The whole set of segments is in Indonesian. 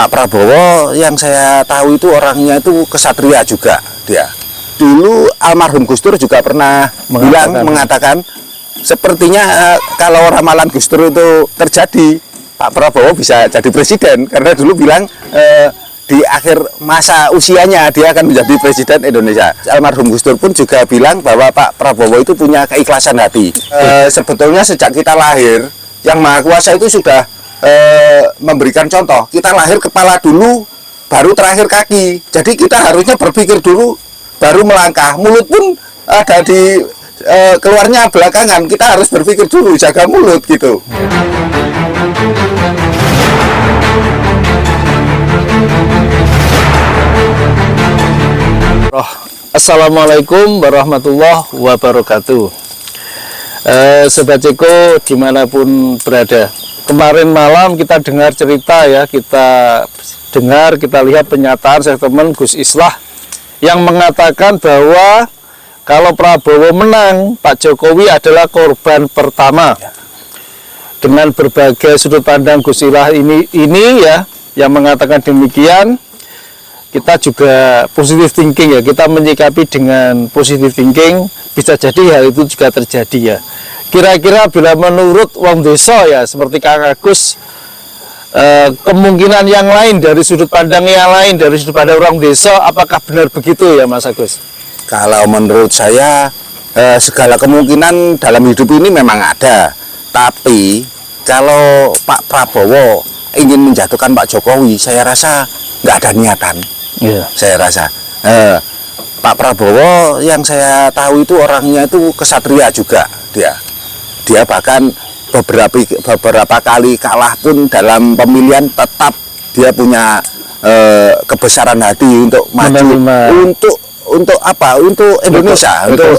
Pak Prabowo yang saya tahu itu orangnya itu kesatria juga dia. Dulu almarhum Gus Dur juga pernah mengatakan sepertinya kalau ramalan Gus Dur itu terjadi, Pak Prabowo bisa jadi presiden karena dulu bilang di akhir masa usianya dia akan menjadi presiden Indonesia. Almarhum Gus Dur pun juga bilang bahwa Pak Prabowo itu punya keikhlasan hati. Sebetulnya sejak kita lahir, Yang Maha Kuasa itu sudah memberikan contoh. Kita lahir kepala dulu, baru terakhir kaki. Jadi kita harusnya berpikir dulu, baru melangkah. Mulut pun ada di keluarnya belakangan. Kita harus berpikir dulu, jaga mulut gitu. Assalamualaikum warahmatullahi wabarakatuh. Sobat Ceko dimanapun berada, kemarin malam kita dengar cerita ya, kita lihat pernyataan statement Gus Islah yang mengatakan bahwa kalau Prabowo menang, Pak Jokowi adalah korban pertama. Dengan berbagai sudut pandang Gus Islah ini ya, yang mengatakan demikian, kita juga positive thinking ya, kita menyikapi dengan positive thinking, bisa jadi hal itu juga terjadi ya. Kira-kira bila menurut wong desa ya, seperti Kang Agus, kemungkinan yang lain dari sudut pandang yang lain, dari sudut pandang orang desa, apakah benar begitu ya Mas Agus? Kalau menurut saya segala kemungkinan dalam hidup ini memang ada, tapi kalau Pak Prabowo ingin menjatuhkan Pak Jokowi, saya rasa nggak ada niatan. Yeah. Saya rasa Pak Prabowo yang saya tahu itu orangnya itu kesatria juga dia bahkan beberapa kali kalah pun dalam pemilihan tetap dia punya kebesaran hati untuk maju untuk apa, untuk Indonesia, untuk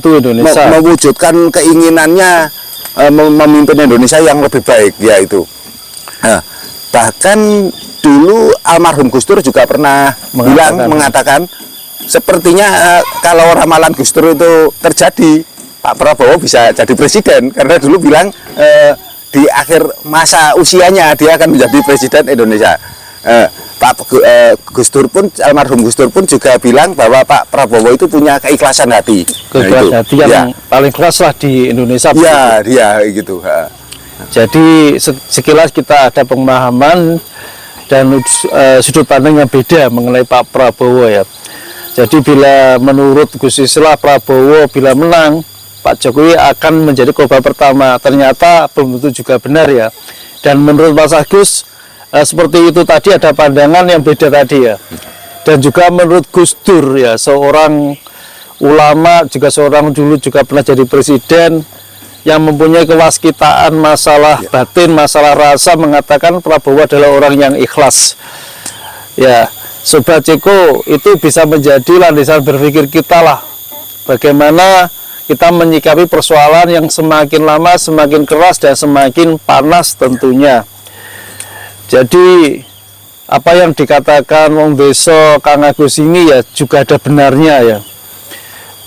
Indonesia, mewujudkan keinginannya memimpin Indonesia yang lebih baik ya itu. Bahkan dulu almarhum Gus Dur juga pernah mengatakan sepertinya kalau ramalan Gus Dur itu terjadi, Pak Prabowo bisa jadi presiden karena dulu bilang di akhir masa usianya dia akan menjadi presiden Indonesia. Almarhum Gus Dur pun juga bilang bahwa Pak Prabowo itu punya keikhlasan hati. Keikhlasan hati yang paling keras lah di Indonesia. Ya, dia gitu. Jadi sekilas kita ada pemahaman dan sudut pandang yang beda mengenai Pak Prabowo ya. Jadi bila menurut Gus Islah, Prabowo bila menang, Pak Jokowi akan menjadi korban pertama. Ternyata belum tentu juga benar ya. Dan menurut Mas Agus, seperti itu tadi ada pandangan yang beda tadi ya. Dan juga menurut Gus Dur ya, seorang ulama, juga seorang dulu juga pernah jadi presiden, yang mempunyai kewaskitaan masalah batin, masalah rasa, mengatakan Prabowo adalah orang yang ikhlas. Ya, Sobat Ceko, itu bisa menjadi landasan berpikir kita lah. Bagaimana kita menyikapi persoalan yang semakin lama semakin keras dan semakin panas tentunya. Jadi apa yang dikatakan wong desa Kang Agus ini ya juga ada benarnya ya.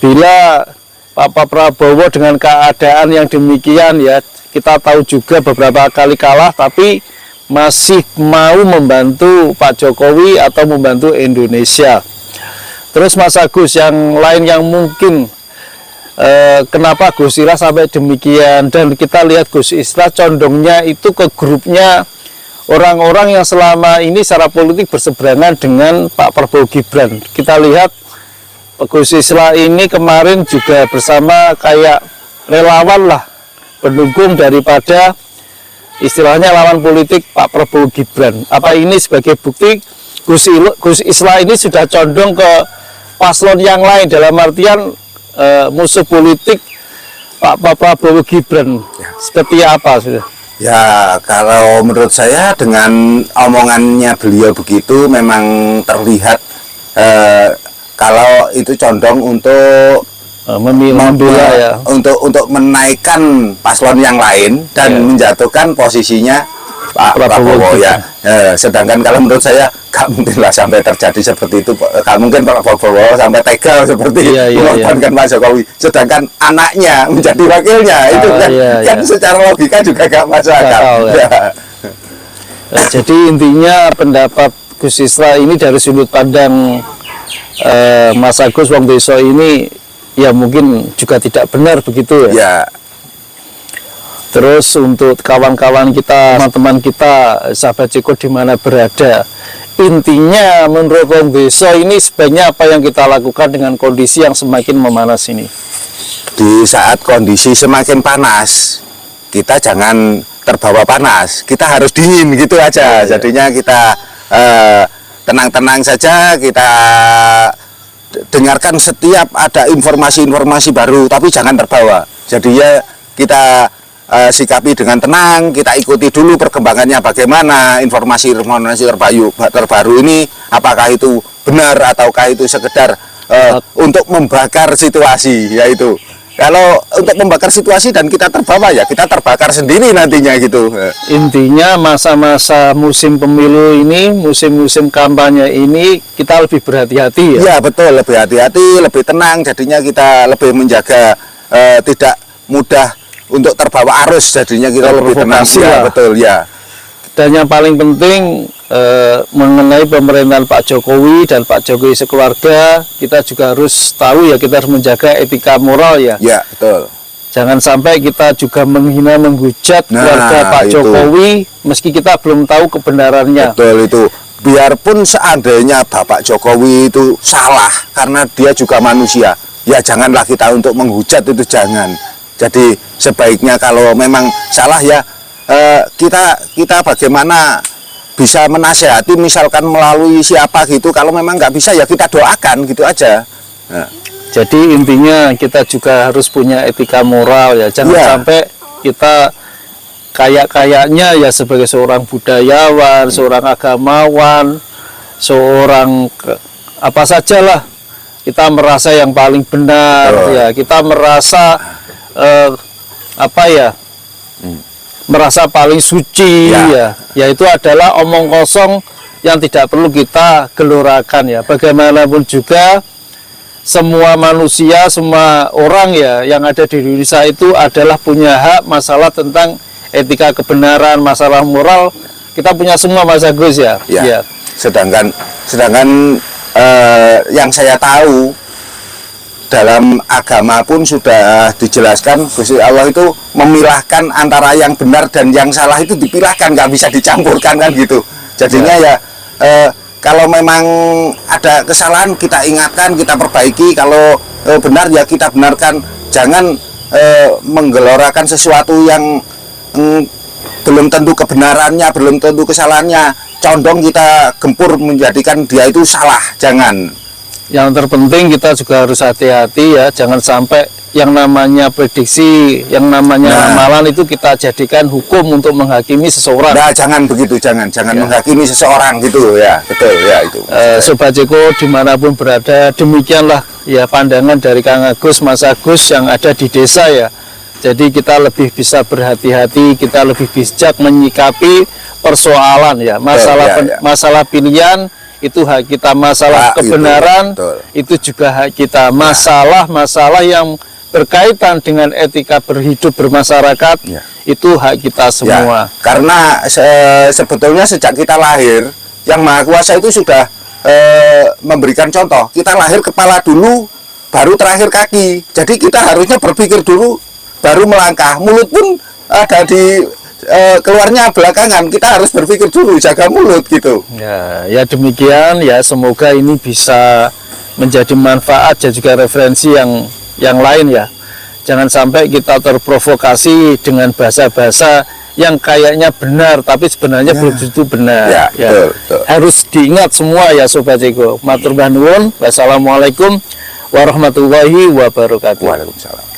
Bila Pak Prabowo dengan keadaan yang demikian ya, kita tahu juga beberapa kali kalah tapi masih mau membantu Pak Jokowi atau membantu Indonesia. Terus Mas Agus, yang lain yang mungkin kenapa Gus Islah sampai demikian, dan kita lihat Gus Islah condongnya itu ke grupnya orang-orang yang selama ini secara politik berseberangan dengan Pak Prabowo Gibran. Kita lihat Gus Islah ini kemarin juga bersama kayak relawan lah, pendukung daripada istilahnya lawan politik Pak Prabowo Gibran. Apa ini sebagai bukti Gus Islah ini sudah condong ke paslon yang lain, dalam artian musuh politik Pak Prabowo Gibran? Seperti apa sudah? Ya, kalau menurut saya dengan omongannya beliau begitu memang terlihat kalau itu condong untuk membela ya, untuk menaikkan paslon yang lain dan menjatuhkan posisinya Pak Prabowo ya. Sedangkan kalau menurut saya gak mungkin lah sampai terjadi seperti itu. Gak mungkin Pak Prabowo sampai tega seperti mengorbankan Pak Jokowi. Sedangkan anaknya menjadi wakilnya itu kan secara logika juga gak masuk akal. Jadi intinya pendapat Gus Isra ini dari sudut pandang Mas Agus Wong Deso ini ya mungkin juga tidak benar begitu ya. Ya, Terus untuk kawan-kawan kita, teman-teman kita, sahabat Ceko di mana berada, intinya menurut Wong Deso ini sebaiknya apa yang kita lakukan dengan kondisi yang semakin memanas ini? di saat kondisi semakin panas, kita jangan terbawa panas, kita harus dingin gitu aja. Jadinya kita tenang-tenang saja, kita dengarkan setiap ada informasi-informasi baru, tapi jangan terbawa. Jadinya kita sikapi dengan tenang, kita ikuti dulu perkembangannya bagaimana, informasi-informasi terbaru ini, apakah itu benar ataukah itu sekedar untuk membakar situasi, yaitu. Kalau untuk membakar situasi dan kita terbawa, ya kita terbakar sendiri nantinya gitu. Intinya masa-masa musim pemilu ini, musim-musim kampanye ini kita lebih berhati-hati ya? Ya betul, lebih hati-hati, lebih tenang, jadinya kita lebih menjaga tidak mudah untuk terbawa arus, jadinya kita lebih tenang. Ya betul ya. Dan yang paling penting mengenai pemerintahan Pak Jokowi dan Pak Jokowi sekeluarga, kita juga harus tahu ya, kita harus menjaga etika moral ya. Ya betul. Jangan sampai kita juga menghina, menghujat keluarga Pak Jokowi meski kita belum tahu kebenarannya. Betul itu. Biarpun seandainya Bapak Jokowi itu salah karena dia juga manusia, ya janganlah kita untuk menghujat, itu jangan. Jadi sebaiknya kalau memang salah ya kita bagaimana bisa menasehati, misalkan melalui siapa gitu. Kalau memang nggak bisa ya kita doakan gitu aja. Nah. Jadi intinya kita juga harus punya etika moral ya, jangan sampai kita kayak-kayaknya ya sebagai seorang budayawan, seorang agamawan, seorang apa sajalah, kita merasa yang paling benar ya, kita merasa merasa paling suci ya itu adalah omong kosong yang tidak perlu kita gelorakan ya. Bagaimanapun juga semua manusia, semua orang ya yang ada di Indonesia itu adalah punya hak masalah tentang etika kebenaran, masalah moral, kita punya semua, Mas Agus ya. Ya. Sedangkan yang saya tahu dalam agama pun sudah dijelaskan, Gusti Allah itu memilahkan antara yang benar dan yang salah, itu dipilahkan, nggak bisa dicampurkan kan gitu. Jadinya ya kalau memang ada kesalahan kita ingatkan, kita perbaiki, kalau benar ya kita benarkan. Jangan menggelorakan sesuatu yang belum tentu kebenarannya, belum tentu kesalahannya, condong kita gempur menjadikan dia itu salah, jangan. Yang terpenting kita juga harus hati-hati ya, jangan sampai yang namanya prediksi, yang namanya ramalan itu kita jadikan hukum untuk menghakimi seseorang. Nah, jangan begitu, jangan menghakimi seseorang gitu ya, betul ya itu. Sobat Ceko dimanapun berada, demikianlah ya pandangan dari Kang Agus, Mas Agus yang ada di desa ya. Jadi kita lebih bisa berhati-hati, kita lebih bijak menyikapi persoalan ya, masalah pilihan itu hak kita, masalah kebenaran itu juga hak kita, masalah yang berkaitan dengan etika berhidup bermasyarakat itu hak kita semua. Karena sebetulnya sejak kita lahir, Yang Maha Kuasa itu sudah memberikan contoh. Kita lahir kepala dulu, baru terakhir kaki. Jadi kita harusnya berpikir dulu, baru melangkah. Mulut pun ada di keluarnya belakangan. Kita harus berpikir dulu, jaga mulut gitu. Ya demikian ya, semoga ini bisa menjadi manfaat dan juga referensi yang lain ya. Jangan sampai kita terprovokasi dengan bahasa-bahasa yang kayaknya benar tapi sebenarnya belum tentu benar. Betul. Harus diingat semua ya Sobat Ceko. Matur nuwun. Wassalamualaikum warahmatullahi wabarakatuh. Waalaikumsalam.